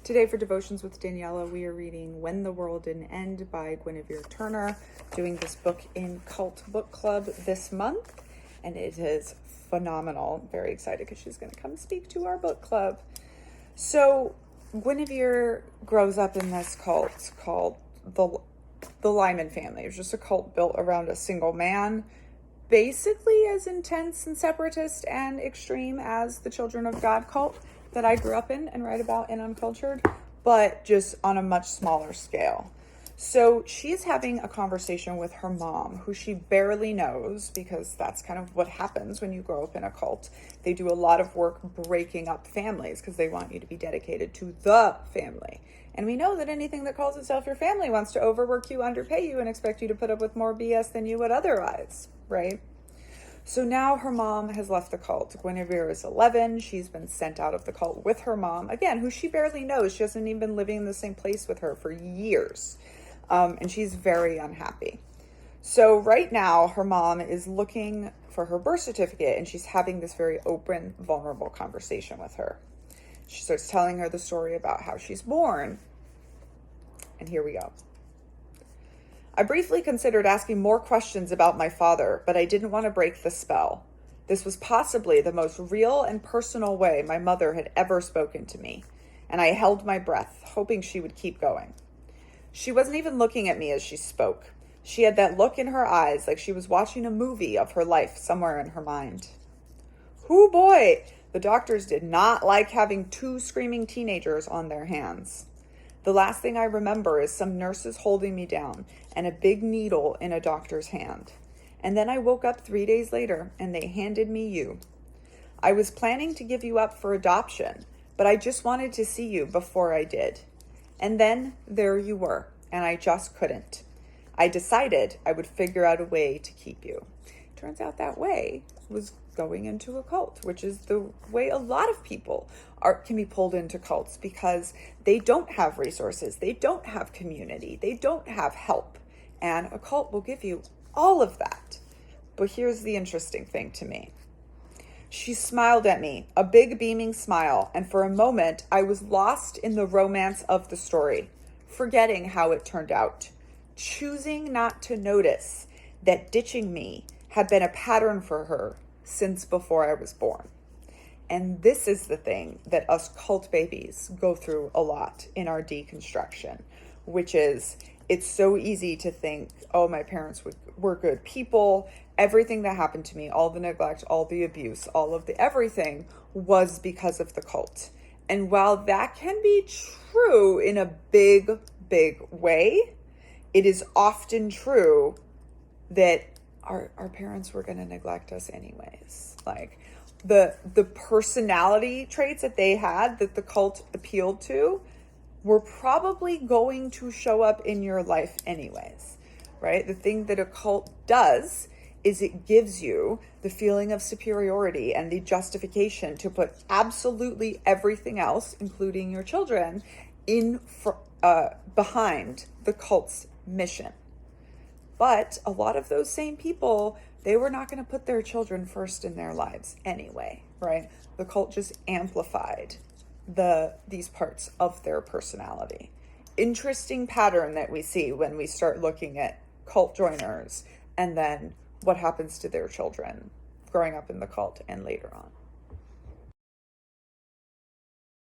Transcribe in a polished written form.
Today for Devotions with Daniella, we are reading When the World Didn't End by Guinevere Turner, doing this book in Cult Book Club this month, and it is phenomenal. I'm very excited because she's going to come speak to our book club. So Guinevere grows up in this cult called the Lyman Family. It was just a cult built around a single man, basically as intense and separatist and extreme as the Children of God cult that I grew up in and write about in Uncultured, but just on a much smaller scale. So she's having a conversation with her mom, who she barely knows, because that's kind of what happens when you grow up in a cult. They do a lot of work breaking up families because they want you to be dedicated to the family. And we know that anything that calls itself your family wants to overwork you, underpay you, and expect you to put up with more BS than you would otherwise, right? So now her mom has left the cult. Guinevere is 11. She's been sent out of the cult with her mom, again, who she barely knows. She hasn't even been living in the same place with her for years. And she's very unhappy. So right now, her mom is looking for her birth certificate, and she's having this very open, vulnerable conversation with her. She starts telling her the story about how she's born. And here we go. I briefly considered asking more questions about my father, but I didn't want to break the spell. This was possibly the most real and personal way my mother had ever spoken to me, and I held my breath, hoping she would keep going. She wasn't even looking at me as she spoke. She had that look in her eyes like she was watching a movie of her life somewhere in her mind. Hoo boy! The doctors did not like having two screaming teenagers on their hands. The last thing I remember is some nurses holding me down and a big needle in a doctor's hand. And then I woke up 3 days later and they handed me you. I was planning to give you up for adoption, but I just wanted to see you before I did. And then there you were, and I just couldn't. I decided I would figure out a way to keep you. Turns out that way was going into a cult, which is the way a lot of people can be pulled into cults because they don't have resources, they don't have community, they don't have help. And a cult will give you all of that. But here's the interesting thing to me. She smiled at me, a big beaming smile, and for a moment I was lost in the romance of the story, forgetting how it turned out, choosing not to notice that ditching me had been a pattern for her since before I was born. And this is the thing that us cult babies go through a lot in our deconstruction, which is it's so easy to think, oh, my parents were good people. Everything that happened to me, all the neglect, all the abuse, all of the everything was because of the cult. And while that can be true in a big, big way, it is often true that our parents were going to neglect us anyways. Like the personality traits that they had that the cult appealed to were probably going to show up in your life anyways, right? The thing that a cult does is it gives you the feeling of superiority and the justification to put absolutely everything else, including your children, behind the cult's mission. But a lot of those same people, they were not going to put their children first in their lives anyway, right? The cult just amplified these parts of their personality. Interesting pattern that we see when we start looking at cult joiners and then what happens to their children growing up in the cult and later on.